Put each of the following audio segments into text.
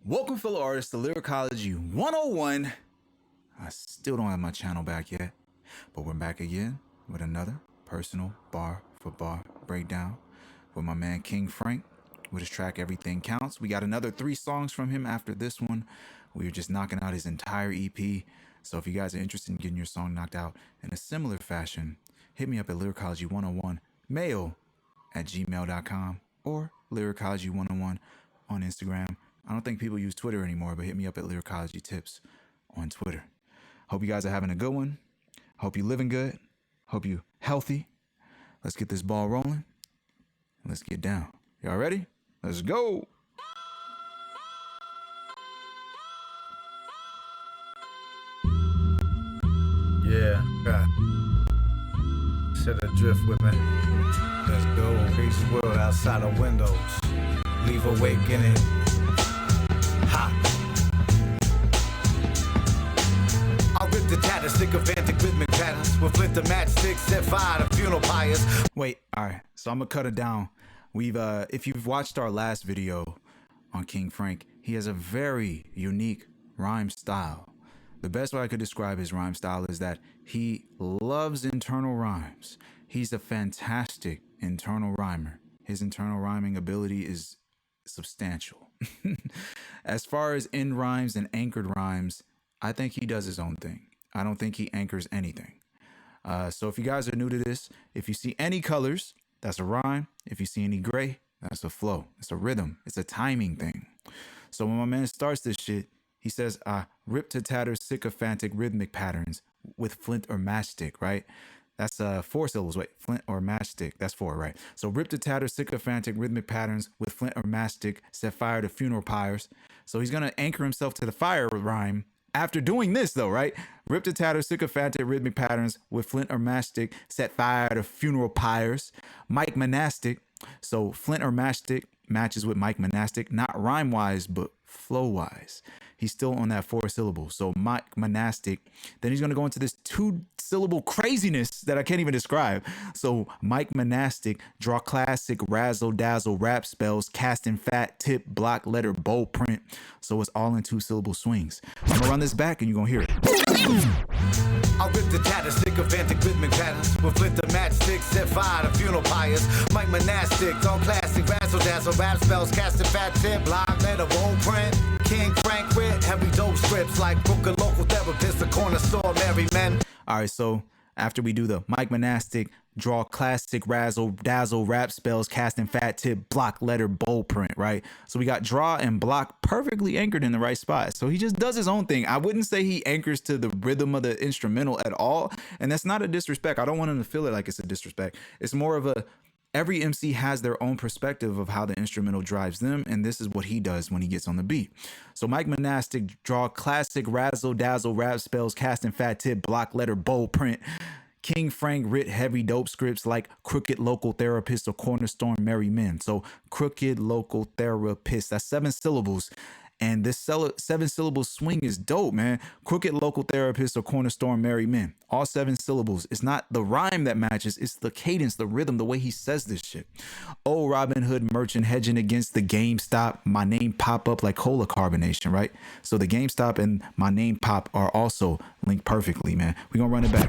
Welcome, fellow artists, to Lyricology 101. I still don't have my channel back yet, but we're back again with another personal bar for bar breakdown with my man King Franck with his track Everything Counts. We got another 3 songs from him after this one. We were just knocking out his entire EP. So if you guys are interested in getting your song knocked out in a similar fashion, hit me up at Lyricology101 mail@gmail.com or Lyricology101 on Instagram. I don't think people use Twitter anymore, but hit me up at Lyricology Tips on Twitter. Hope you guys are having a good one. Hope you living good. Hope you healthy. Let's get this ball rolling. Let's get down. Y'all ready? Let's go. Yeah. Set adrift with me. Let's go. Crazy world outside our windows. Leave awake in it. Ha. I'll rip the tatters, sycophantic rhythmic patterns with flint or matchstick, set fire to funeral pyres. Wait, all right. So I'm gonna cut it down. If you've watched our last video on King Franck, he has a very unique rhyme style. The best way I could describe his rhyme style is that he loves internal rhymes. He's a fantastic internal rhymer. His internal rhyming ability is substantial. As far as end rhymes and anchored rhymes, I think he does his own thing. I don't think he anchors anything. So if you guys are new to this, if you see any colors, that's a rhyme. If you see any gray, that's a flow. It's a rhythm. It's a timing thing. So when my man starts this shit, he says, rip to tatters, sycophantic rhythmic patterns with flint or matchstick, right? That's 4 syllables. Wait, flint or matchstick. That's 4, right? So rip to tatters, sycophantic rhythmic patterns with flint or matchstick, set fire to funeral pyres. So he's going to anchor himself to the fire rhyme after doing this, though, right? Rip to tatters, sycophantic rhythmic patterns with flint or matchstick, set fire to funeral pyres. Mike monastic. So flint or matchstick matches with Mike monastic, not rhyme-wise, but flow-wise. He's still on that 4 syllables. So Mike monastic. Then he's going to go into this 2-syllable craziness that I can't even describe. So Mike monastic, draw classic, razzle, dazzle, rap spells, casting fat, tip, block, letter, bold print. So it's all in 2-syllable swings. I'm going to run this back and you're going to hear it. I'll rip the tatters, sycophantic rhythmic patterns with flint or matchstick, set fire to funeral pyres. Mike monastic, all classic, razzle, dazzle, rap spells, casting fat, tip, block, letter, bold print. King Franck with heavy dope scripts like Brooklyn local therapist, the corner store, merry men. All right, so after we do the Mike monastic, draw classic, razzle, dazzle, rap spells, casting fat tip, block, letter, bold print, right? So we got draw and block perfectly anchored in the right spot. So he just does his own thing. I wouldn't say he anchors to the rhythm of the instrumental at all. And that's not a disrespect. I don't want him to feel it like it's a disrespect. It's more of a, every MC has their own perspective of how the instrumental drives them, and this is what he does when he gets on the beat. So Mike monastic, draw classic, razzle, dazzle, rap spells, casting fat tip, block, letter, bold print. King Franck writ-heavy dope scripts like crooked local therapist or cornerstone merry men. So crooked local therapist, that's 7 syllables. And this 7-syllable swing is dope, man. Crooked local therapist or cornerstone merry men. All 7 syllables. It's not the rhyme that matches. It's the cadence, the rhythm, the way he says this shit. Oh, Robin Hood merchant hedging against the GameStop. My name pop up like cola carbonation, right? So the GameStop and my name pop are also linked perfectly, man. We're going to run it back.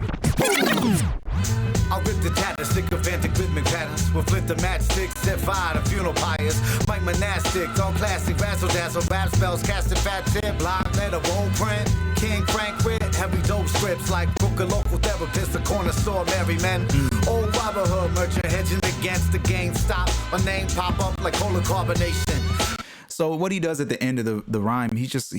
I'll rip the tatters, sycophantic rhythmic patterns with flint or matchstick, set fire to funeral pyres. Mike monastic, all classic, razzle, dazzle, rap spells, casting fat tip, block, letter, bold print. King Franck with heavy dope scripts like Brooklyn local therapist, the corner store, merry men. Old Robin Hood merchant hedging against the GameStop. My name pop up like cola carbonation. So what he does at the end of the rhyme, he just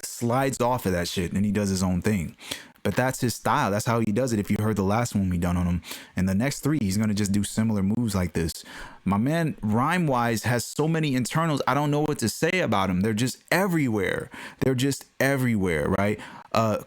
slides off of that shit and he does his own thing. But that's his style. That's how he does it. If you heard the last one we done on him, and the next 3, he's going to just do similar moves like this. My man, rhyme wise, has so many internals. I don't know what to say about him. They're just everywhere. They're just everywhere, right?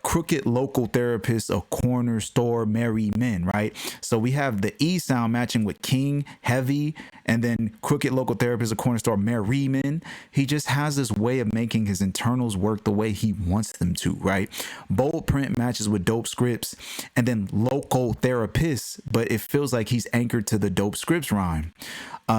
Crooked local therapist, a corner store, merry men, right? So we have the E sound matching with king, heavy, and then crooked local therapist, a corner store, merry men. He just has this way of making his internals work the way he wants them to, right? Bold print matches with dope scripts, and then local therapist, but it feels like he's anchored to the dope scripts rhyme.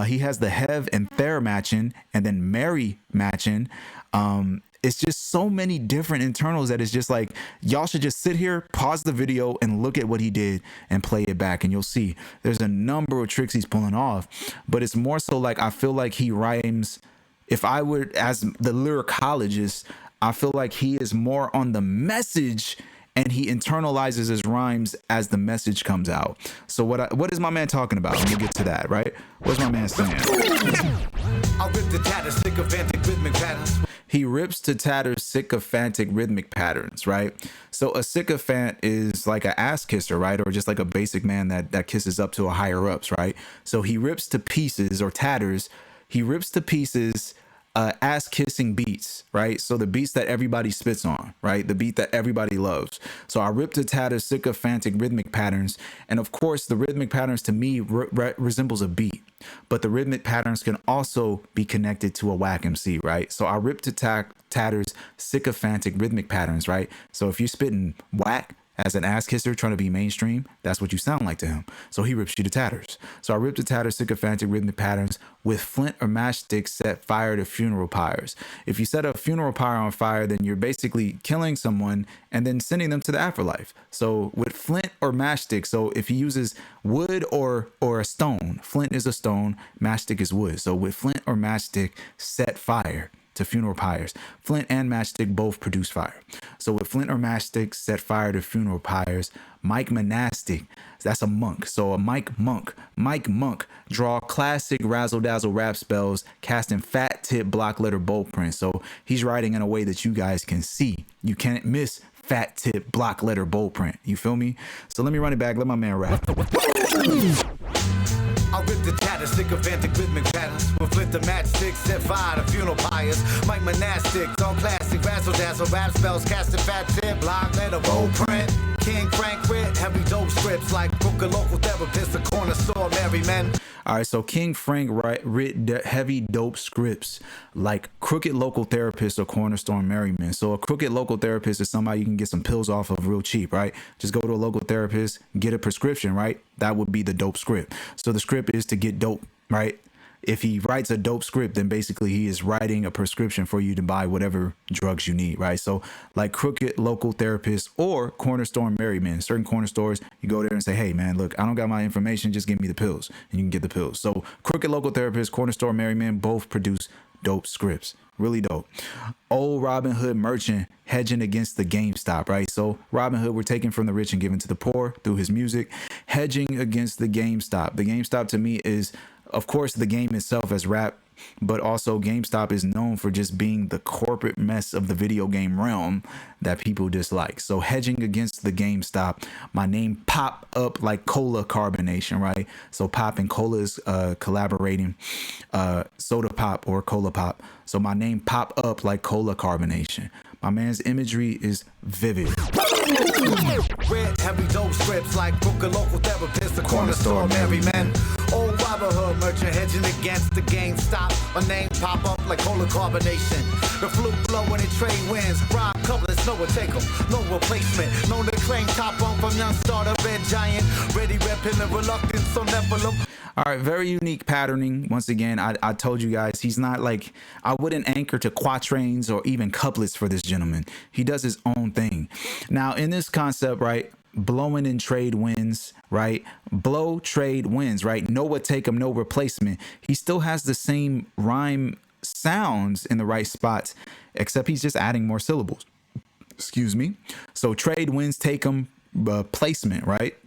He has the hev and ther matching, and then merry matching. It's just so many different internals that it's just like, y'all should just sit here, pause the video, and look at what he did and play it back, and you'll see there's a number of tricks he's pulling off. But it's more so like, I feel like he rhymes, if I were as the lyricologist, I feel like he is more on the message, and he internalizes his rhymes as the message comes out. So what is my man talking about? Let me get to that, right? What's my man saying? I'll rip the tatters, sycophantic rhythmic patterns. He rips to tatters sycophantic rhythmic patterns, right? So a sycophant is like an ass kisser, right? Or just like a basic man that kisses up to a higher ups, right? So he rips to pieces, or tatters, he rips to pieces ass kissing beats, right? So the beats that everybody spits on, right? The beat that everybody loves. So I rip to tatters sycophantic rhythmic patterns. And of course, the rhythmic patterns to me resembles a beat, but the rhythmic patterns can also be connected to a whack MC, right? So I rip to tatters sycophantic rhythmic patterns, right? So if you're spitting whack as an ass kisser trying to be mainstream, that's what you sound like to him. So he rips you to tatters. So I rip to tatters sycophantic rhythmic patterns with flint or matchstick set fire to funeral pyres. If you set a funeral pyre on fire, then you're basically killing someone and then sending them to the afterlife. So with flint or matchstick, so if he uses wood or a stone, flint is a stone, matchstick is wood. So with flint or matchstick, set fire to funeral pyres. Flint and matchstick both produce fire. So with flint or matchstick, set fire to funeral pyres. Monastic, that's a monk. So a Mike Monk draw classic razzle dazzle rap spells, casting fat tip block letter bold print. So he's writing in a way that you guys can see. You can't miss fat tip block letter bold print. You feel me? So let me run it back. Let my man rap. I'll rip the tatters, sycophantic rhythmic patterns. With flint to matchstick, set fire to funeral pyres. Mike monastic, all classic, razzle dazzle, rap spells, casting fat tip, block letter, bold print. King Franck, writ-heavy dope scripts like crooked local therapist, the corner store, merry men. All right, so King Franck writ-heavy dope scripts like crooked local therapist or cornerstone merryman. So a crooked local therapist is somebody you can get some pills off of real cheap, right? Just go to a local therapist, get a prescription, right? That would be the dope script. So the script is to get dope, right? If he writes a dope script, then basically he is writing a prescription for you to buy whatever drugs you need, right? So like crooked local therapist or corner store merryman. Certain corner stores, you go there and say, hey man, look, I don't got my information, just give me the pills, and you can get the pills. So crooked local therapist, corner store merryman, both produce dope scripts. Really dope. Old Robin Hood merchant hedging against the GameStop, right? So Robin Hood, we're taking from the rich and giving to the poor through his music, hedging against the GameStop. The GameStop to me is, of course, the game itself as rap, but also GameStop is known for just being the corporate mess of the video game realm that people dislike. So hedging against the GameStop, my name pop up like cola carbonation, right? So pop and cola is collaborating, soda pop or cola pop. So my name pop up like cola carbonation. My man's imagery is vivid. Writ-heavy dope scripts like crooked local therapist, the corner store merry men. Old Robin Hood merchant hedging against the GameStop. My name pop up like cola carbonation. The flute blow when it trade wins. Rhyme couplets, no one take them, no replacement. Known to claim top on from young starter red giant. Ready repping the reluctance on Nephilim. All right, very unique patterning. Once again, I told you guys, he's not like, I wouldn't anchor to quatrains or even couplets for this gentleman. He does his own thing. Now, in this concept, right, blowing in trade wins, right? Blow, trade, wins, right? No what take him, no replacement. He still has the same rhyme sounds in the right spots, except he's just adding more syllables. Excuse me. So trade wins, take him, placement, right?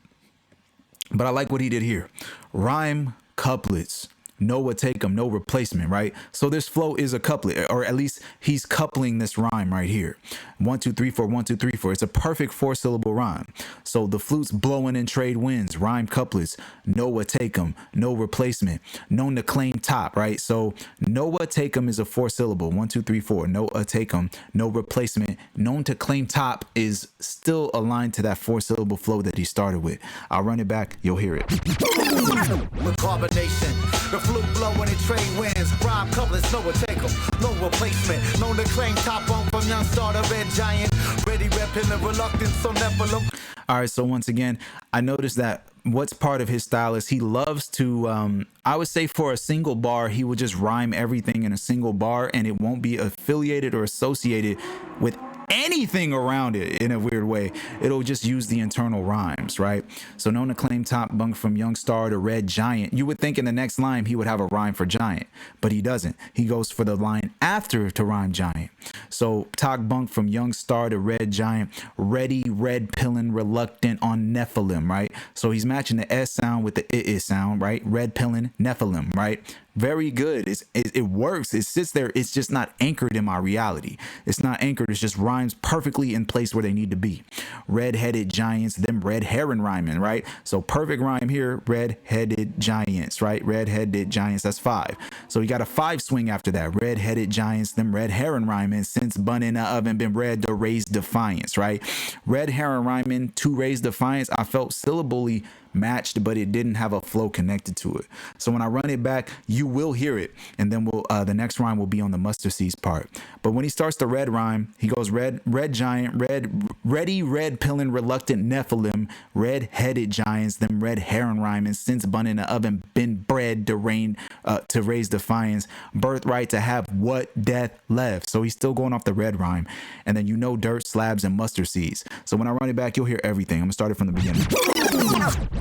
But I like what he did here. Rhyme, couplets, no what take them, no replacement, right? So this flow is a couplet, or at least he's coupling this rhyme right here. 1 2 3 4 1 2 3 4. It's a perfect 4-syllable rhyme. So the flutes blowing in trade wins, rhyme couplets, no what take them, no replacement, known to claim top, right? So no what take them is a 4-syllable. 1 2 3 4. No what take them, no replacement, known to claim top is still aligned to that 4-syllable flow that he started with. I'll run it back, you'll hear it. With carbonation, the flute blow when it trade wins. Rhyme couplets, no one take them, no replacement. Known to claim top on from young starter red giant. Ready repping the reluctance on Nephilim. All right, so once again, I noticed that what's part of his style is he loves to, I would say for a single bar, he will just rhyme everything in a single bar, and it won't be affiliated or associated with anything around it in a weird way. It'll just use the internal rhymes, right? So known to claim top bunk from young star to red giant. You would think in the next line he would have a rhyme for giant, but he doesn't. He goes for the line after to rhyme giant. So top bunk from young star to red giant, ready, red pillin, reluctant on Nephilim, right? So he's matching the S sound with the I sound, right? Red pillin, Nephilim, right? Very good. It works. It sits there. It's just not anchored in my reality. It's not anchored. It's just rhymes perfectly in place where they need to be. Red-headed giants, them red heron rhyming, right? So perfect rhyme here. Red-headed giants, right? Red-headed giants. That's 5. So you got a 5 swing after that. Red-headed giants, them red heron rhyming. Since bun in the oven, been bred to raise defiance, right? Red heron rhyming to raise defiance. I felt syllabally matched, but it didn't have a flow connected to it. So when I run it back, you will hear it, and then we'll the next rhyme will be on the mustard seeds part. But when he starts the red rhyme, he goes red giant, ready, red pillin, reluctant Nephilim, red-headed giants, them red heron rhyming, since bun in the oven, been bred to raise defiance, birthright to have what death left. So he's still going off the red rhyme, and then dirt, slabs, and mustard seeds. So when I run it back, you'll hear everything. I'm gonna start it from the beginning.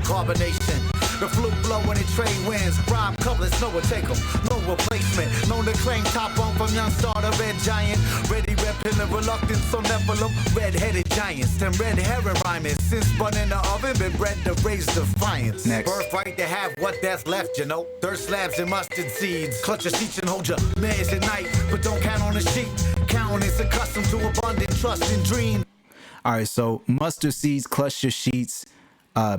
Carbonation, the flute blowing in trade winds. Rhyme couplets, no one take 'em, no replacement. Known to claim top bunk from young star to red giant. Ready, red pillin, reluctant, so Nephilim. Red-headed giants, them red heron rhyming. Since bun in the oven, been bred to raise defiance. Next. Birthright to have what that's left, you know. Dirt, slabs, and mustard seeds. Clutch your sheets and hold your mares at night, but don't count on the sheep. Countenance accustomed to abundant trust and dream. All right, so mustard seeds, clutch your sheets,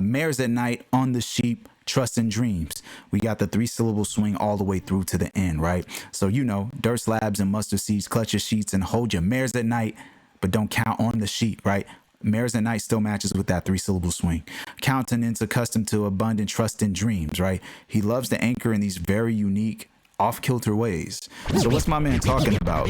mares at night, on the sheep, trust and dreams. We got the 3-syllable swing all the way through to the end, right? So dirt, slabs, and mustard seeds, clutch your sheets and hold your mares at night, but don't count on the sheep, right? Mares at night still matches with that 3-syllable swing. Countenance accustomed to abundant trust and dreams, right? He loves to anchor in these very unique, off-kilter ways. So what's my man talking about?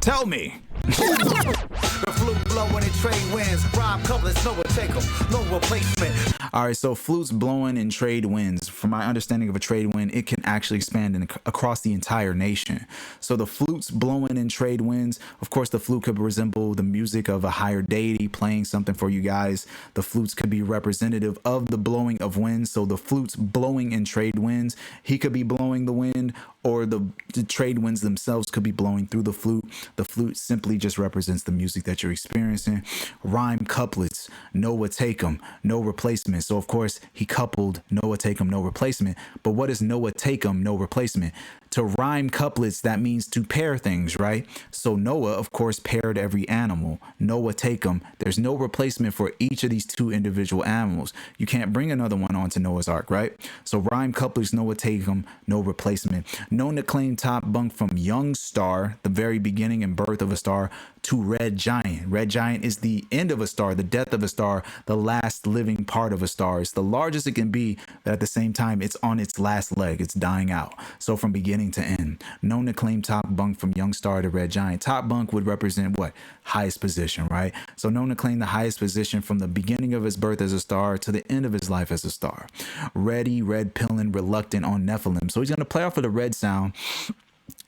Tell me. The flute blowing in trade winds. Rhyme couplets, no one take 'em, no replacement. All right, so flutes blowing in trade winds. From my understanding of a trade wind, it can actually expand across the entire nation. So the flutes blowing in trade winds, of course, the flute could resemble the music of a higher deity playing something for you guys. The flutes could be representative of the blowing of winds. So the flutes blowing in trade winds, he could be blowing the wind, or the trade winds themselves could be blowing through the flute. The flute simply just represents the music that you're experiencing. Rhyme couplets, Noah take 'em, no replacement. So of course he coupled Noah take 'em, no replacement. But what is Noah take 'em, no replacement? To rhyme couplets, that means to pair things, right? So Noah, of course, paired every animal. Noah take 'em. There's no replacement for each of these 2 individual animals. You can't bring another one onto Noah's Ark, right? So rhyme couplets, Noah take 'em, no replacement. Known to claim top bunk from young star, the very beginning and birth of a star, to red giant. Red giant is the end of a star, the death of a star, the last living part of a star. It's the largest it can be, but at the same time, it's on its last leg. It's dying out. So from beginning to end. Known to claim top bunk from young star to red giant. Top bunk would represent what? Highest position, right? So known to claim the highest position from the beginning of his birth as a star to the end of his life as a star. Ready, red pillin, reluctant on Nephilim. So he's going to play off of the red sound.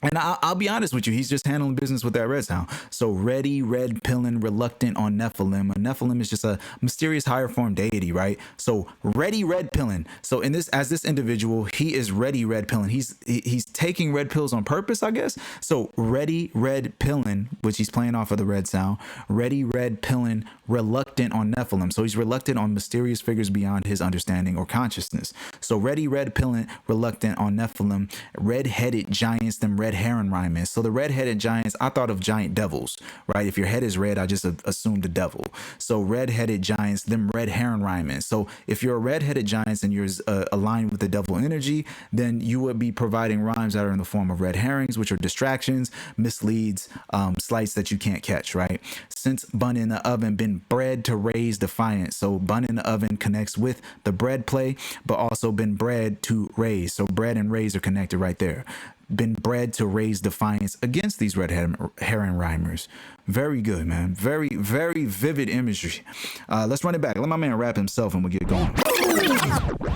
And I'll be honest with you, he's just handling business with that red sound. So ready, red pillin, reluctant on Nephilim. A Nephilim is just a mysterious higher form deity, right? So ready, red pillin. So as this individual, he is ready, red pillin. He's taking red pills on purpose, I guess. So ready, red pillin, which he's playing off of the red sound. Ready, red pillin, reluctant on Nephilim. So he's reluctant on mysterious figures beyond his understanding or consciousness. So ready, red pillin, reluctant on Nephilim. Red-headed giants, them red heron rhyming. So the red-headed giants, I thought of giant devils, right? If your head is red, I just assumed a devil. So red-headed giants, them red heron rhyming. So if you're a red-headed giants and you're aligned with the devil energy, then you would be providing rhymes that are in the form of red herrings, which are distractions, misleads, slights that you can't catch, right? Since bun in the oven, been bred to raise defiance. So bun in the oven connects with the bread play, but also been bred to raise. So bread and raise are connected right there. been bred to raise defiance against these red herring rhymers. Very good, man. Very, very vivid imagery. Let's run it back. Let my man rap himself and we'll get going.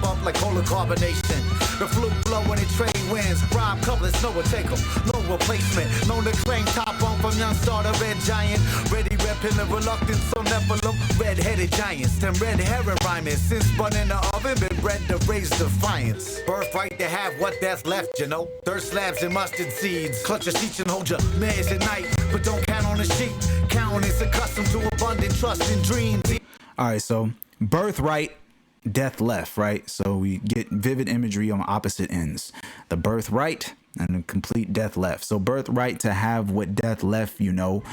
Bump like cola carbonation. The flute blowing in trade winds. Rhyme couplets, no one take them. No replacement. Known to claim top on from young starter red giant. Ready repping the reluctance on Nephilim Red Headed Giants. Them red herring rhyming. Since spun in the oven, been bred to raise defiance. Birthright to have what that's left, you know. Dirt slabs and mustard seeds. Clutch your seats and hold your mares at night. But don't count on the sheep. Countenance accustomed to abundant trust and dreams. All right, so birthright, death left, right? So we get vivid imagery on opposite ends. The birthright and the complete death left. So birthright to have what death left, you know,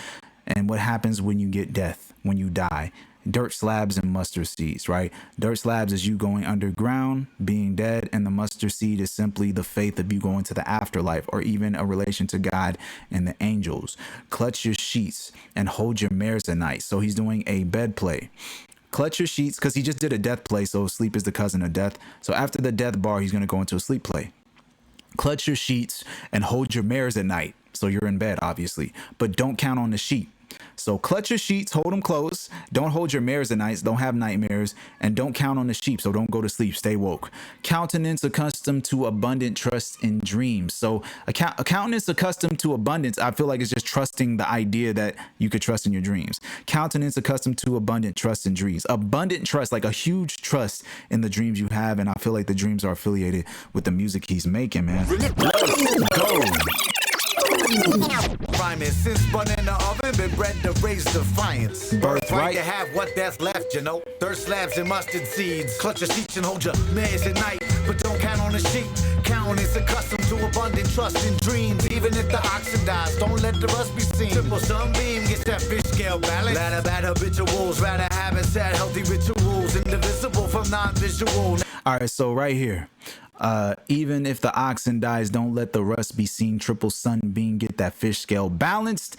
and what happens when you get death, when you die. Dirt slabs and mustard seeds, right? Dirt slabs is you going underground, being dead, and the mustard seed is simply the faith of you going to the afterlife or even a relation to God and the angels. Clutch your sheets and hold your mares at night. So he's doing a bed play. Clutch your sheets because he just did a death play, so sleep is the cousin of death. So after the death bar, he's going to go into a sleep play. Clutch your sheets and hold your mares at night. So you're in bed, obviously, but don't count on the sheep. So clutch your sheets, hold them close. Don't hold your mares at nights. Don't have nightmares, and don't count on the sheep. So don't go to sleep. Stay woke. Countenance accustomed to abundant trust in dreams. So a countenance accustomed to abundance, I feel like it's just trusting the idea that you could trust in your dreams. Countenance accustomed to abundant trust in dreams. Abundant trust, like a huge trust in the dreams you have, and I feel like the dreams are affiliated with the music he's making, man. Let's go. Rhyming since spun in the oven, been bred to raise defiance. Birthright to have what that's left, you know. Dirt slabs and mustard seeds. Clutch your seats and hold your mares at night, but don't count on the sheep. Countenance accustomed to abundant trust in dreams. Even if the oxen dies, don't let the rust be seen. Triple sunbeam gets that fish scale balance. Ladder bad habituals, rather habit sad healthy rituals. Indivisible from non-visual. All right, so right here. Even if the oxen dies, don't let the rust be seen. Triple sunbeam, get that fish scale balanced.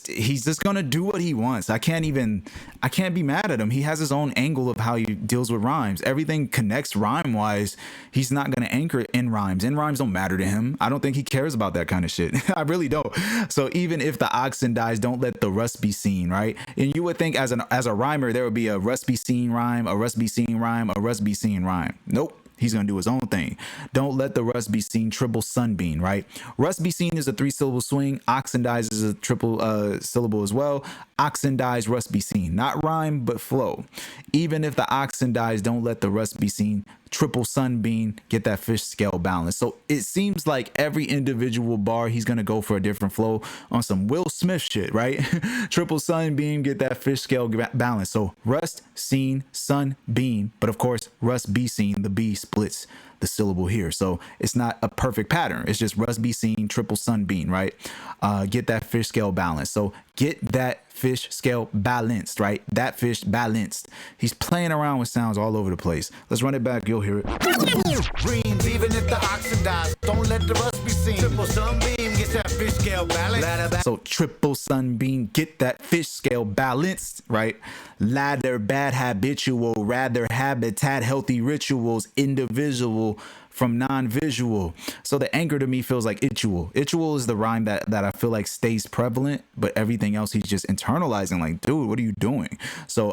He's just gonna do what he wants. I can't be mad at him. He has his own angle of how he deals with rhymes. Everything connects rhyme wise. He's not gonna anchor it in rhymes. In rhymes don't matter to him. I don't think he cares about that kind of shit. I really don't. So even if the oxen dies, don't let the rust be seen, right? And you would think as a rhymer, there would be a rust be seen rhyme, a rust be seen rhyme, a rust be seen rhyme. Nope. He's going to do his own thing. Don't let the rust be seen. Triple sunbeam, right? Rust be seen is a 3-syllable swing. Oxen dies is a triple syllable as well. Oxen dies, rust be seen. Not rhyme, but flow. Even if the oxen dies, don't let the rust be seen. Triple sunbeam, get that fish scale balance. So it seems like every individual bar, he's going to go for a different flow on some Will Smith shit, right? Triple sunbeam, get that fish scale balance. So rust, seen, sunbeam. But of course, rust be seen, the B splits the syllable here. So it's not a perfect pattern. It's just rust be seen, triple sunbeam, right? Get that fish scale balance. So get that fish scale balanced, right? That fish balanced. He's playing around with sounds all over the place. Let's run it back. You'll hear it. Dreams, even if the oxen dies, don't let the rust be seen. Triple sunbeam gets that fish scale balanced. So triple sunbeam, get that fish scale balanced, right? Ladder bad habitual, rather habitat healthy rituals, individual from non-visual. So the anchor to me feels like itual. Itual is the rhyme that I feel like stays prevalent, but everything else he's just internalizing. Like, dude, what are you doing? So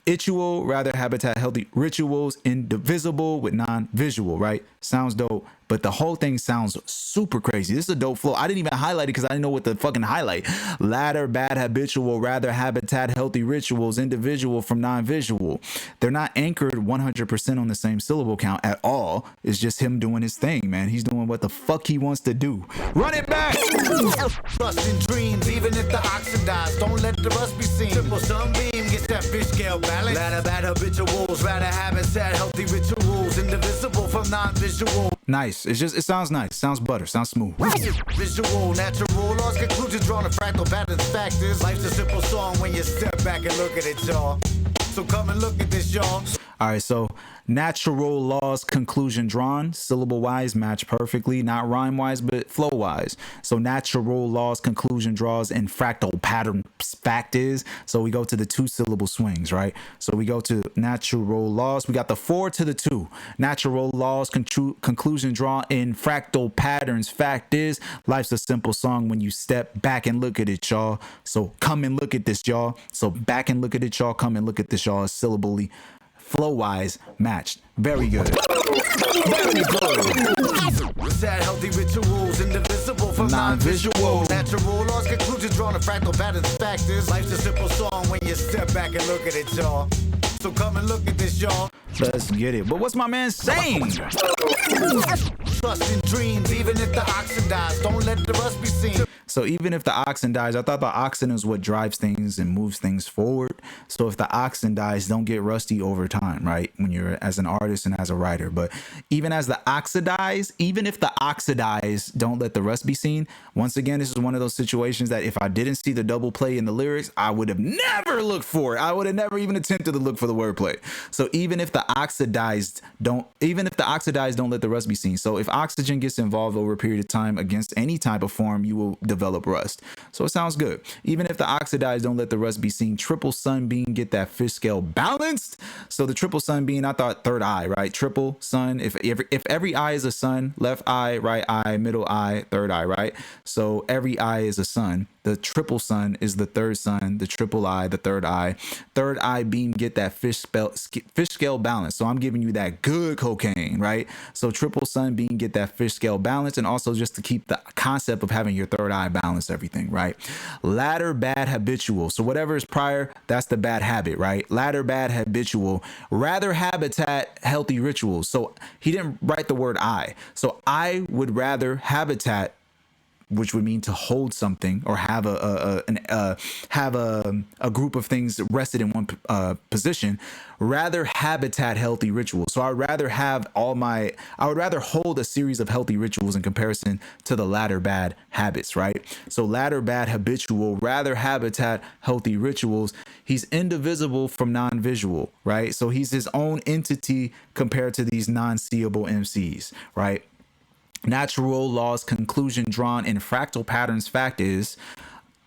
itual, rather habitat healthy rituals, indivisible with non-visual, right? Sounds dope, but the whole thing sounds super crazy. This is a dope flow. I didn't even highlight it because I didn't know what to fucking highlight. Ladder, bad habitual, rather habitat healthy rituals, individual from non-visual. They're not anchored 100% on the same syllable count at all. It's just him doing his thing, man. He's doing what the fuck he wants to do. Run it back! Trust in dreams, even if the oxen dies, don't let the rust be seen. Triple sunbeam gets that fish scale balance. Ladder, bad habituals, rather habitat healthy rituals, indivisible from non-visual. Nice. It sounds nice. Sounds butter. Sounds smooth. Visual, natural, laws, conclusions drawn to fractal patterns, factors. Life's a simple song when you step back and look at it, y'all. So come and look at this, y'all. All right, so natural laws, conclusion drawn, syllable wise, match perfectly, not rhyme wise, but flow wise. So natural laws, conclusion draws, and fractal pattern fact is. So we go to the 2 syllable swings, right? So we go to natural laws. We got the 4 to the 2. Natural laws, conclusion drawn, in fractal patterns fact is. Life's a simple song when you step back and look at it, y'all. So come and look at this, y'all. So back and look at it, y'all. Come and look at this, y'all. Syllabally, flow wise, matched. Very good. Very good. Sad, healthy rituals, indivisible from non-visual. Natural laws, conclusions drawn, and fractal patterns factors. Life's a simple song when you step back and look at it, y'all. So come and look at this, y'all. Let's get it. But what's my man saying? Trust in dreams, even if the oxen dies. Don't let the rust be seen. So even if the oxen dies, I thought the oxen is what drives things and moves things forward. So if the oxen dies, don't get rusty over time, right? When you're as an artist and as a writer. But even if the oxidize, don't let the rust be seen. Once again, this is one of those situations that if I didn't see the double play in the lyrics, I would have never looked for it. I would have never even attempted to look for the wordplay. So even if the oxidized, don't let the rust be seen. So if oxygen gets involved over a period of time against any type of form, you will develop rust. So it sounds good. Even if the oxidized, don't let the rust be seen. Triple sunbeam, get that fish scale balanced. So the triple sunbeam, I thought third eye, right? Triple sun. If every eye is a sun, left eye, right eye, middle eye, third eye, right? So every eye is a sun. The triple sun is the third sun, the triple eye, the third eye. Third eye beam, get that fish scale balance. So I'm giving you that good cocaine, right? So triple sun beam, get that fish scale balance, and also just to keep the concept of having your third eye balance everything, right? Latter, bad, habitual. So whatever is prior, that's the bad habit, right? Latter, bad, habitual. Rather, habitat, healthy rituals. So he didn't write the word I. So I would rather habitat, which would mean to hold something or have a group of things rested in one position, rather habitat healthy rituals. So I would rather hold a series of healthy rituals in comparison to the latter bad habits, right? So latter bad habitual, rather habitat healthy rituals. He's indivisible from non-visual, right? So he's his own entity compared to these non-seeable MCs, right? Natural laws, conclusion drawn, in fractal patterns fact is.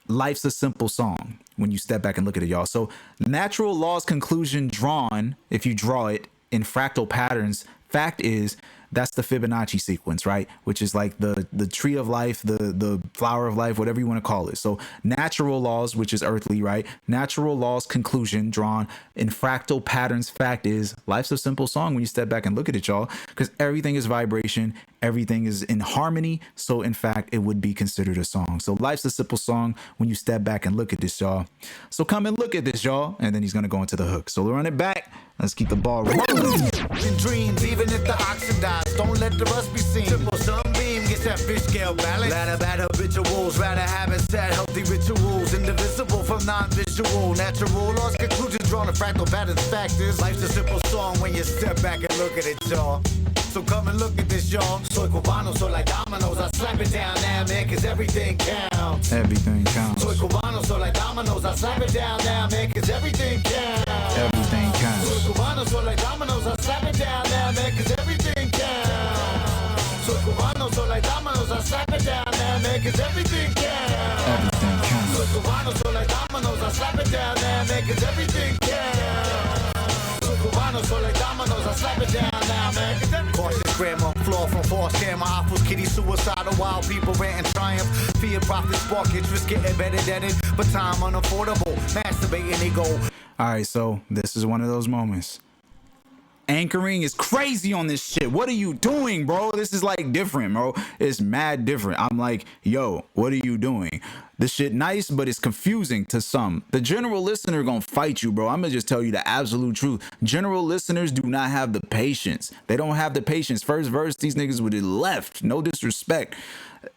Life's a simple song when you step back and look at it, y'all. So natural laws, conclusion drawn, if you draw it in fractal patterns fact is, that's the Fibonacci sequence, right? Which is like the tree of life, the flower of life, whatever you want to call it. So natural laws, which is earthly, right? Natural laws, conclusion drawn in fractal patterns fact is. Life's a simple song when you step back and look at it, y'all, because everything is vibration, everything is in harmony. So in fact, it would be considered a song. So life's a simple song when you step back and look at this, y'all. So come and look at this, y'all. And then he's going to go into the hook. So run it back. Let's keep the ball rolling. In dreams, even if the oxen dies, don't let the rust be seen. Triple sunbeam, gets that fish scale balance. Ladder bad habituals, rather habitat healthy rituals, indivisible from non-visual. Natural laws, conclusions drawn, and fractal patterns factors. Life's a simple song when you step back and look at it, y'all. So come and look at this, y'all. Soy cubano, so like dominoes, I slap it down now, man, cause everything counts. Everything counts. Soy cubano, so like dominoes, I slap it down now, man, cause everything counts. Everything counts. Soy cubano, so like dominoes, I slap it down now, man, cause everything counts. Soy cubano, so like dominoes, I slap it down now, man, cause everything counts. Everything counts. Soy cubano, so like dominoes, I slap it down now, man, cause everything counts. Soy cubano, so like dominoes, I slap it down now, man, cause everything. Cautious grammar, flaw from false camera, offers kitty suicidal, wild people rant and triumph. Fear, profit, spark, interest, getting better at it, but time unaffordable, masturbating ego. All right, so this is one of those moments. Anchoring is crazy on this shit. What are you doing, bro? This is like different, bro. It's mad different. I'm like, yo, what are you doing? This shit nice, but it's confusing to some. The general listener gonna fight you, bro. I'm gonna just tell you the absolute truth. General listeners do not have the patience. They don't have the patience. First verse, these niggas would have left. No disrespect.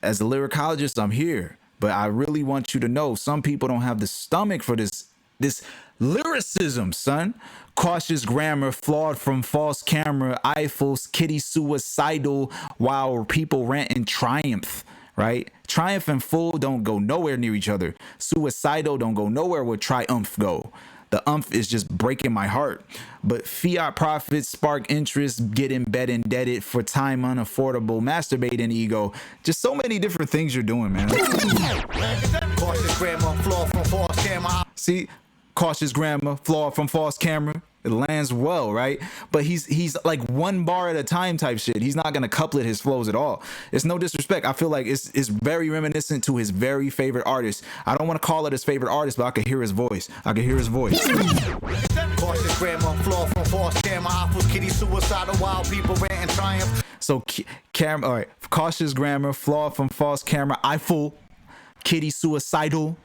As a lyricologist, I'm here. But I really want you to know some people don't have the stomach for this lyricism, son. Cautious grammar, flawed from false camera, Eiffel's kitty suicidal, while people rant and triumph, right? Triumph and full don't go nowhere near each other. Suicidal don't go nowhere where triumph go. The umph is just breaking my heart. But fiat profits spark interest, get in bed indebted for time unaffordable, masturbating ego. Just so many different things you're doing, man. Cautious grammar, flaw from false camera. See, cautious grammar, flaw from false camera. It lands well, right? But he's like one bar at a time type shit. He's not gonna couplet his flows at all. It's no disrespect. I feel like it's very reminiscent to his very favorite artist. I don't want to call it his favorite artist, but I could hear his voice. Cautious grammar, flaw from false camera. Offers kitty suicidal while people rant and triumph. So camera, all right. Cautious grammar, flaw from false camera. I fool. Kitty suicidal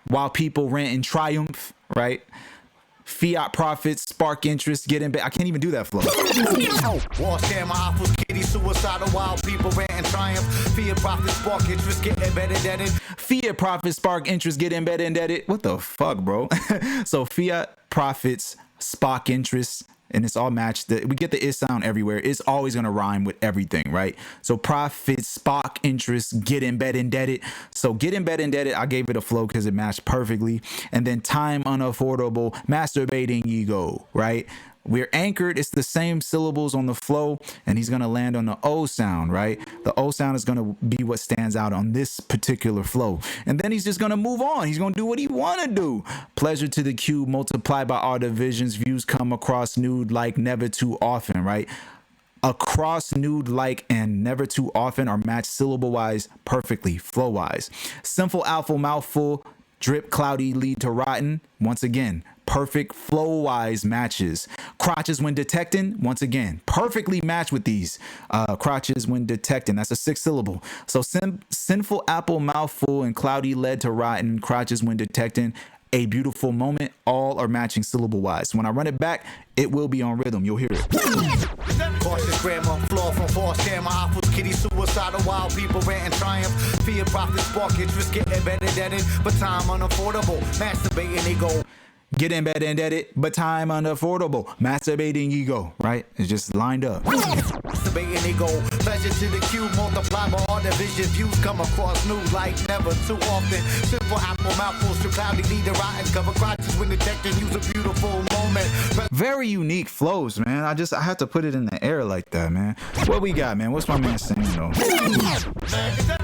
while people rant and triumph, right? Fiat profits spark interest, get in bed. I can't even do that flow. False camera offers kitty suicidal while people rant and triumph. Fiat profits spark interest, get embedded. Fiat profits spark interest, get embedded. What the fuck, bro? So fiat profits spark interest, and it's all matched. We get the is sound everywhere. It's always gonna rhyme with everything, right? So profits, spark interest, get in bed indebted. So get in bed indebted, I gave it a flow because it matched perfectly. And then time unaffordable, masturbating ego, right? We're anchored. It's the same syllables on the flow, and he's gonna land on the O sound, right? The O sound is gonna be what stands out on this particular flow, and then he's just gonna move on. He's gonna do what he wanna do. Pleasure to the cube multiplied by our divisions. Views come across nude like never too often, right? Across nude like and never too often are matched syllable wise perfectly, flow wise. Sinful alpha mouthful. Drip cloudy lead to rotten. Once again, perfect flow wise matches. Crotches when detecting. Once again, perfectly matched with these crotches when detecting. That's a 6 syllable. So sinful apple mouthful and cloudy led to rotten. Crotches when detecting. A beautiful moment. All are matching syllable wise. When I run it back, it will be on rhythm. You'll hear it. Cautious grammar, flaw from false camera. Offers kitty suicidal while people rant and triumph. Fear profits spark interest, get embedded. But time unaffordable, masturbating ego. Get in bed indebted, but time unaffordable. Masturbating ego, right? It's just lined up. Masturbating ego, pleasure to the cube, multiply by all division. Views come across new like never too often. Simple apple mouthfuls to cloudy lead to rotten. Cover crotches when detecting, use a beautiful moment. Very unique flows, man. I have to put it in the air like that, man. What we got, man? What's my man saying, though?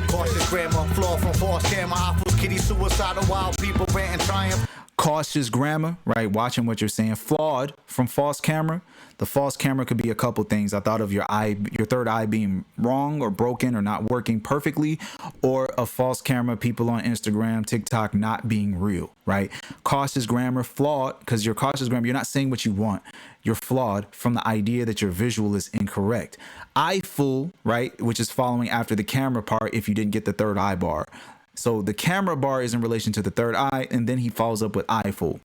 Cautious grammar, flaw from false camera. Offers kitty suicidal while people rant and triumph. Cautious grammar, right? Watching what you're saying. Flawed from false camera. The false camera could be a couple things. I thought of your third eye being wrong or broken or not working perfectly, or a false camera, people on Instagram, TikTok not being real, right? Cautious grammar, flawed, because your cautious grammar, you're not saying what you want. You're flawed from the idea that your visual is incorrect. Eye full, right? Which is following after the camera part if you didn't get the third eye bar. So the camera bar is in relation to the third eye, and then he follows up with eyeful.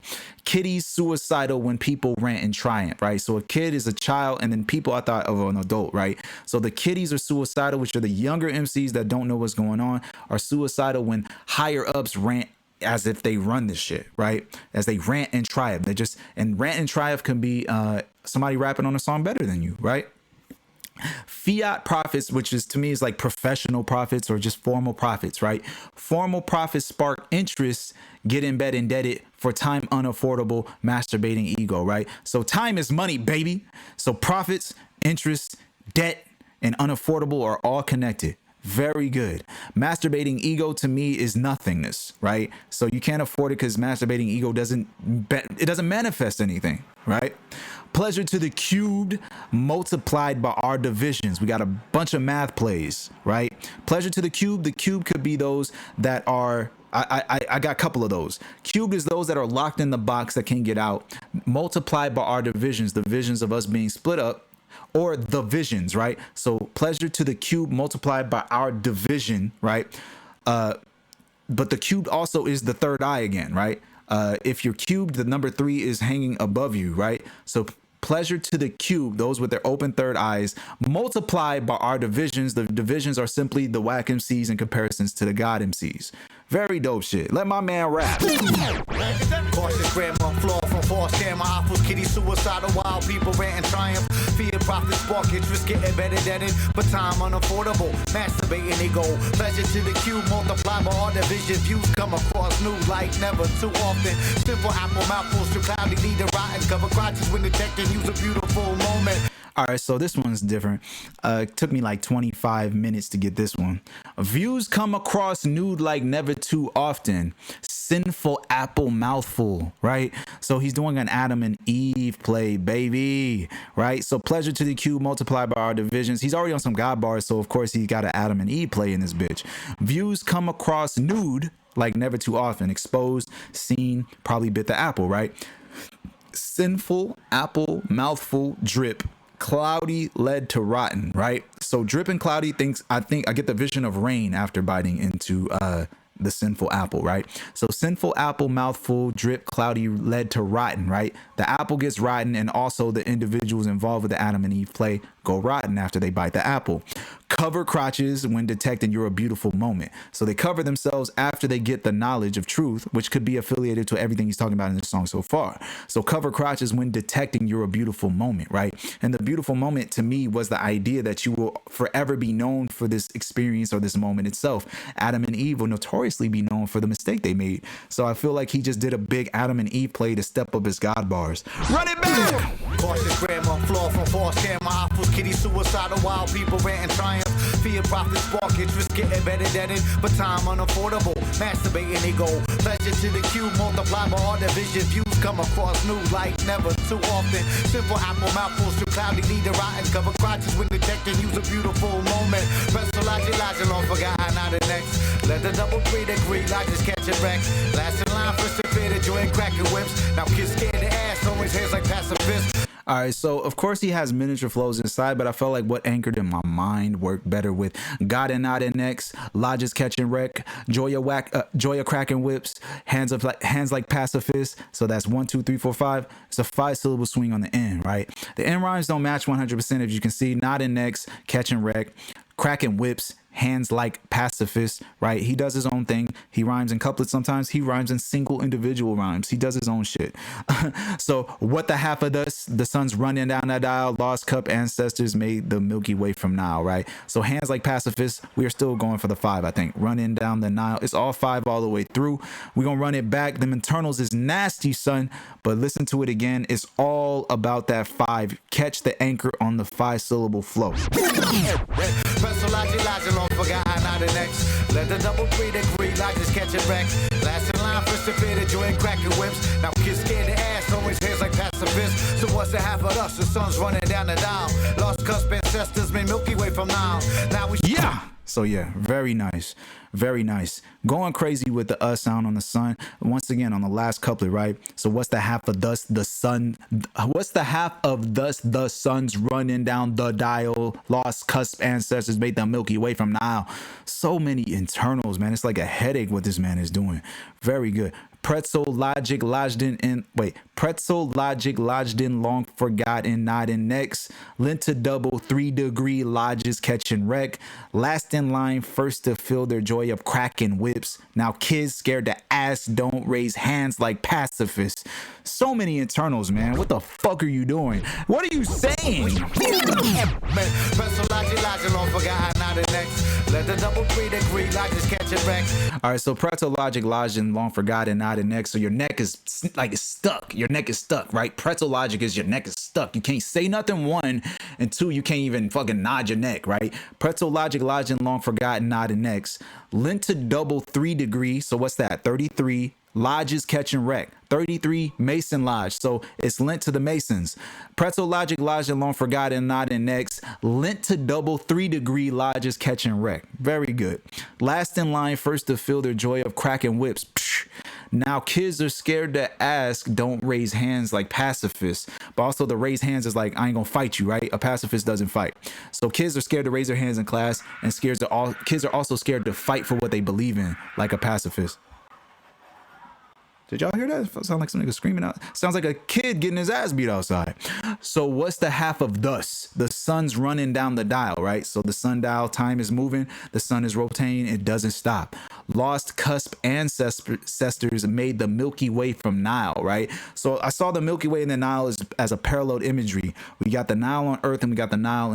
Kitties suicidal when people rant and triumph, right? So a kid is a child, and then people, I thought of an adult, right? So the kiddies are suicidal, which are the younger MCs that don't know what's going on, are suicidal when higher ups rant as if they run this shit, right? As they rant and triumph. And rant and triumph can be somebody rapping on a song better than you, right? Fiat profits, which is to me is like professional profits or just formal profits, right? Formal profits spark interest, get in bed indebted for time unaffordable, masturbating ego, right? So time is money, baby. So profits, interest, debt, and unaffordable are all connected. Very good. Masturbating ego to me is nothingness, right? So you can't afford it because masturbating ego doesn't manifest anything, right? Pleasure to the cubed multiplied by our divisions. We got a bunch of math plays, right? Pleasure to the cube. The cube could be those that are, I got a couple of those. Cubed is those that are locked in the box that can't get out. Multiplied by our divisions, the visions of us being split up, or the visions, right? So pleasure to the cube multiplied by our division, right? But the cube also is the third eye again, right? If you're cubed, the number 3 is hanging above you, right? So Pleasure to the cube, those with their open third eyes, multiplied by our divisions. The divisions are simply the whack MCs in comparisons to the God MCs. Very dope shit. Let my man rap. Cautious grammar, flaw from false camera, offers kitty suicidal, wild people rant and triumph. Fear, profit, spark, interest, getting better than it, but time unaffordable. Masturbating ego, pleasure to the cube, multiply by all division. Views come across new like never too often. Simple apple mouthfuls to cloudy, lead the rotten. Cover crotches when detecting, use a beautiful moment. All right, so this one's different. It took me like 25 minutes to get this one. Views come across nude like never too often. Sinful apple mouthful, right? So he's doing an Adam and Eve play, baby, right? So pleasure to the cube multiplied by our divisions. He's already on some God bars, so of course he got an Adam and Eve play in this bitch. Views come across nude like never too often. Exposed, seen, probably bit the apple, right? Sinful apple mouthful drip. Cloudy led to rotten, right? So drip and cloudy I think I get the vision of rain after biting into the sinful apple, right? So sinful apple mouthful, drip, cloudy led to rotten, right? The apple gets rotten, and also the individuals involved with the Adam and Eve play go rotten after they bite the apple. Cover crotches when detecting you're a beautiful moment. So they cover themselves after they get the knowledge of truth, which could be affiliated to everything he's talking about in this song so far. So cover crotches when detecting you're a beautiful moment, right? And the beautiful moment to me was the idea that you will forever be known for this experience or this moment itself. Adam and Eve will notoriously be known for the mistake they made. So I feel like he just did a big Adam and Eve play to step up his God bars. Run it back! Cautious grammar, flaw from false camera, offers kitty suicidal, wild people rant and triumph. Fear, profit, spark, interest, getting better than it, but time unaffordable. Masturbating ego, pleasure to the cube, multiply by all division. Views come across new like never too often. Simple apple mouthfuls to cloudy, lead the rotten. Cover crotches when detecting, use a beautiful moment. Wrestle logic, long forgotten, not the next. Let the double three degree logic catch a wreck. Last in line for severe to join cracking whips. Now kids scared to ass, always hands like pacifists. All right, so of course he has miniature flows inside, but I felt like what anchored in my mind worked better with God and Not and X, Lodges catching wreck, Joya cracking whips, hands like pacifists. So that's 1, 2, 3, 4, 5. It's a 5-syllable swing on the end, right? The end rhymes don't match 100%, as you can see. Not and X, catching wreck, cracking whips, hands like pacifists, right? He does his own thing. He rhymes in couplets sometimes. He rhymes in single individual rhymes. He does his own shit. So what the half of us, the sun's running down that dial, lost cup ancestors made the Milky Way from Nile, right? So hands like pacifists, we are still going for the 5, I think. Running down the Nile. It's all 5 all the way through. We're going to run it back. Them internals is nasty, son. But listen to it again. It's all about that 5. Catch the anchor on the 5-syllable flow. Forgotten out the next. Let the double 3 degree logic catch a wreck. Last in line for severe to join cracking whips. Now kids scared to ass, always hands like pacifists. So what's the half of us? The sun's running down the dial. Lost cusp ancestors made Milky Way from now. Now we So yeah, very nice. Very nice. Going crazy with the sound on the sun. Once again, on the last couplet, right? So what's the half of thus the sun? What's the half of thus the sun's running down the dial? Lost cusp ancestors made the Milky Way from Nile. So many internals, man. It's like a headache what this man is doing. Very good. Pretzel logic lodged in long forgotten, not in next. Lent to double 3 degree lodges catching wreck. Last in line, first to feel their joy of cracking whips. Now kids scared to ask, don't raise hands like pacifists. So many internals, man. What the fuck are you doing? What are you saying? Pretzel logic long forgotten, not in next. Let the double 3 degree lodges catching wreck. All right, so pretzel logic lodged in long forgotten, not in next. So your neck is like it's stuck. Your neck is stuck, right? Pretzel logic is your neck is stuck. You can't say nothing, 1, and 2, you can't even fucking nod your neck, right? Pretzel logic lodged in long forgotten, not in next. Lent to double 3 degree. So what's that? 33. Lodges catching wreck. 33 Mason Lodge. So it's lent to the Masons. Pretzel logic lodged in long forgotten, not in next. Lent to double 3 degree lodges catching wreck. Very good. Last in line, first to feel their joy of cracking whips. Psh. Now kids are scared to ask, don't raise hands like pacifists. But also the raise hands is like, I ain't gonna fight you, right? A pacifist doesn't fight. So kids are scared to raise their hands in class, and kids are also scared to fight for what they believe in, like a pacifist. Did y'all hear that? Sound like some nigga screaming out. Sounds like a kid getting his ass beat outside. So what's the half of thus? The sun's running down the dial, right? So the sundial, time is moving, the sun is rotating, it doesn't stop. Lost cusp ancestors made the Milky Way from Nile, right? So I saw the Milky Way and the Nile as a parallel imagery. We got the Nile on Earth, and we got the Nile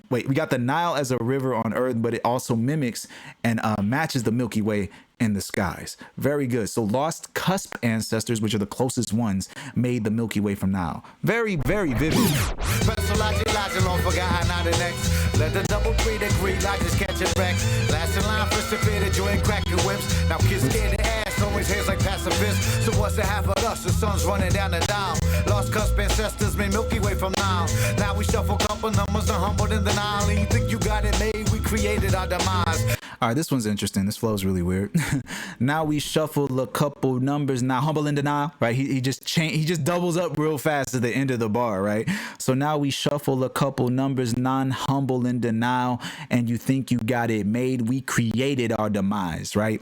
we got the Nile as a river on Earth, but it also mimics and matches the Milky Way in the skies. Very good. So lost cusp ancestors, which are the closest ones, made the Milky Way from Nile. Very, very vivid. Let the double breed agree, I just catch it back. Last in line, first to fit it, join cracking whips. Now kids scared the ass, always hands like pacifists. So what's the half of us? The sun's running down the dial. Lost cusp ancestors made Milky Way from Nile. Now we shuffle couple numbers and humbled in the Nile. You think you got it made, we created our demise. All right, this one's interesting. This flow is really weird. Now we shuffle a couple numbers, now humble in denial, right? He just doubles up real fast at the end of the bar, right? So now we shuffle a couple numbers, non-humble in denial, and you think you got it made. We created our demise, right?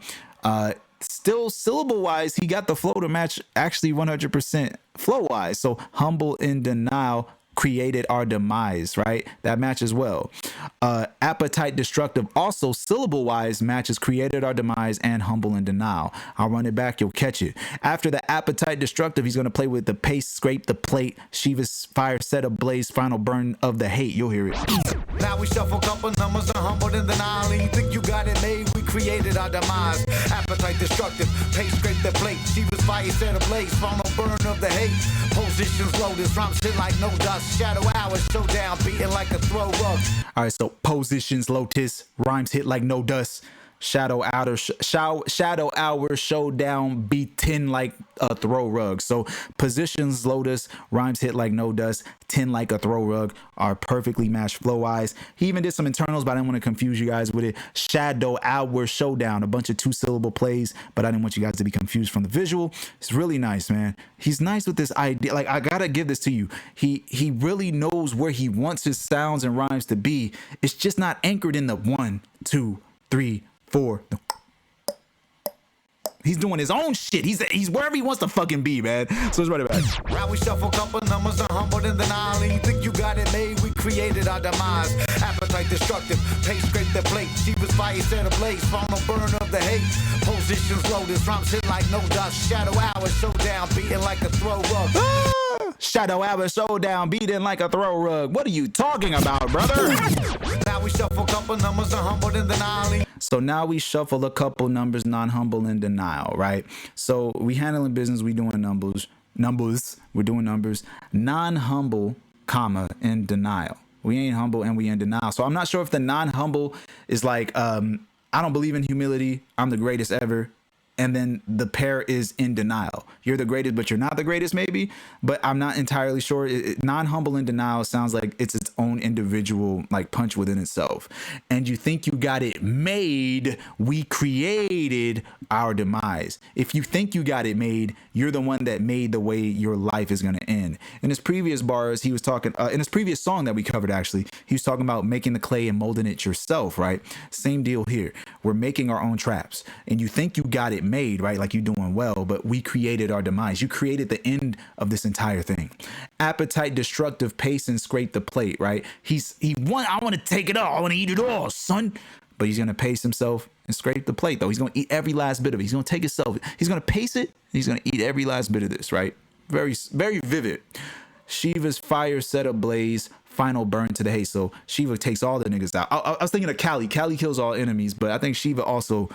Still syllable wise, he got the flow to match actually 100% flow wise. So humble in denial created our demise, right? That matches well. Appetite destructive also syllable wise matches created our demise and humble in denial. I'll run it back, you'll catch it. After the appetite destructive, he's going to play with the paste, scrape the plate, Shiva's fire set ablaze, final burn of the hate. You'll hear it. Now we shuffle couple numbers and humbled in denial. You think you got it made, we created our demise. Appetite destructive, paste, scrape the plate, Shiva's fire set ablaze, final burn of the hate. Positions loaded, rhymes hit like no dust. Shadow hours, showdown, beating like a throw rug. All right, so positions lotus, rhymes hit like no dust. Shadow hour, showdown, beaten like a throw rug. So positions lotus, rhymes hit like no dust, 10 like a throw rug are perfectly matched flow wise. He even did some internals, but I didn't want to confuse you guys with it. Shadow hour showdown, a bunch of 2-syllable plays, but I didn't want you guys to be confused from the visual. It's really nice, man. He's nice with this idea. Like, I gotta give this to you. He really knows where he wants his sounds and rhymes to be. It's just not anchored in the 1, 2, 3, 4. He's doing his own shit. He's wherever he wants to fucking be, man. So let's run it back. Now we shuffle couple numbers and humbled in denial. You think you got it made, we created our demise. Appetite destructive, paste, scrape the plate, Shiva's fire set ablaze, final burn of the hate. Positions loaded, rhymes hit like no dust. Shadow hours, showdown, beating like a throw rug. Shadow hour showdown, beating like a throw rug. What are you talking about, brother? Now we shuffle couple numbers and humbled in denial. So now we shuffle a couple numbers, non-humble in denial, right? So we handling business, we doing numbers, we're doing numbers, non-humble, comma, in denial. We ain't humble and we in denial. So I'm not sure if the non-humble is like, I don't believe in humility, I'm the greatest ever. And then the pair is in denial. You're the greatest, but you're not the greatest, maybe. But I'm not entirely sure. Non-humble in denial sounds like it's its own individual like punch within itself. And you think you got it made, we created our demise. If you think you got it made, you're the one that made the way your life is going to end. In his previous bars, he was talking, in his previous song that we covered, actually, he was talking about making the clay and molding it yourself, right? Same deal here. We're making our own traps. And you think you got it made, right? Like you're doing well, but we created our demise. You created the end of this entire thing. Appetite destructive, pace and scrape the plate, right? I want to take it all. I want to eat it all, son. But he's going to pace himself and scrape the plate, though. He's going to eat every last bit of it. He's going to take himself. He's going to pace it. And he's going to eat every last bit of this, right? Very, very vivid. Shiva's fire set ablaze, final burn to the hate. So Shiva takes all the niggas out. I was thinking of Kali. Kali kills all enemies, but I think Shiva also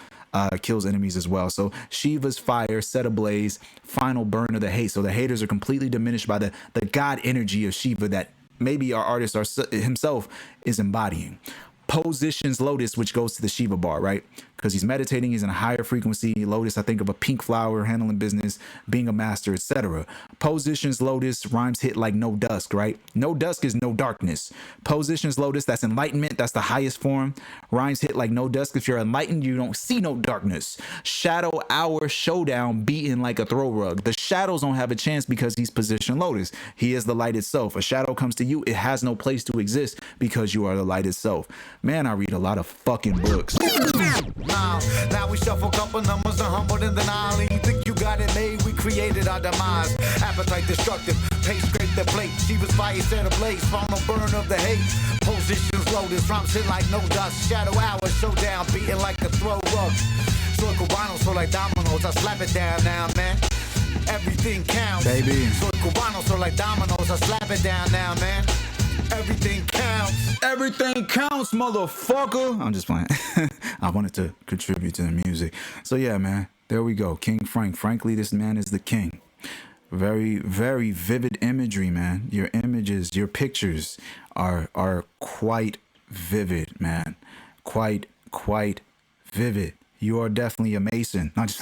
kills enemies as well. So Shiva's fire set ablaze, final burn of the hate. So the haters are completely diminished by the God energy of Shiva that maybe our artist himself is embodying. Positions lotus, which goes to the Shiva bar, right? Because he's meditating, he's in a higher frequency. Lotus, I think of a pink flower, handling business, being a master, etc. Positions lotus, rhymes hit like no dusk, right? No dusk is no darkness. Positions lotus, that's enlightenment, that's the highest form. Rhymes hit like no dusk. If you're enlightened, you don't see no darkness. Shadow hour showdown, beaten like a throw rug. The shadows don't have a chance because he's position lotus. He is the light itself. A shadow comes to you, it has no place to exist because you are the light itself. Man, I read a lot of fucking books. Now we shuffle couple numbers and humbled in denial. You think you got it made, we created our demise. Appetite destructive, pace scrape the plate. She was fire set ablaze from a burn of the hate. Positions loaded, drums hit like no dust. Shadow hour, showdown, beating like a throw up. Circle rhinos, so like dominoes, I slap it down now, man. Everything counts, baby. Circle rhinos, so like dominoes, I slap it down now, man. Everything counts. Everything counts, motherfucker. I'm just playing. I wanted to contribute to the music. So yeah, man, there we go. King Franck. Frankly, this man is the king. Very, very vivid imagery, man. Your images, your pictures are quite vivid, man. Quite vivid. You are definitely a Mason. Not just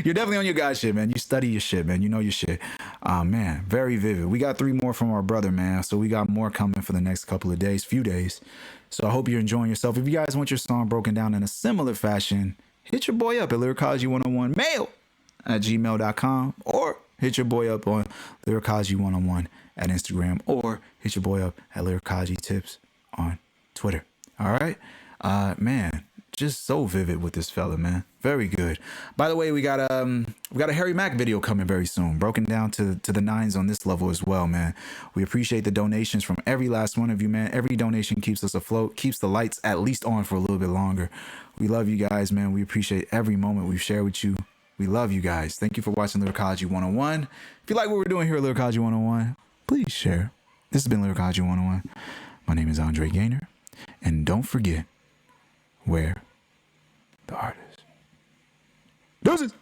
you're definitely on your guy's shit, man. You study your shit, man. You know your shit. Man, very vivid. We got 3 more from our brother, man. So we got more coming for the next couple of days, few days. So I hope you're enjoying yourself. If you guys want your song broken down in a similar fashion, hit your boy up at lyricology101mail@gmail.com, or hit your boy up on lyricology101 at Instagram, or hit your boy up at lyricologytips on Twitter. All right, man. Just so vivid with this fella, man. Very good. By the way, we got a Harry Mack video coming very soon, broken down to the nines on this level as well, man. We appreciate the donations from every last one of you, man. Every donation keeps us afloat, keeps the lights at least on for a little bit longer. We love you guys, man. We appreciate every moment we've shared with you. We love you guys. Thank you for watching Lyricology 101. If you like what we're doing here at Lyricology 101, please share. This has been Lyricology 101. My name is Andre Gaynor, and don't forget, where the artist. Deuces.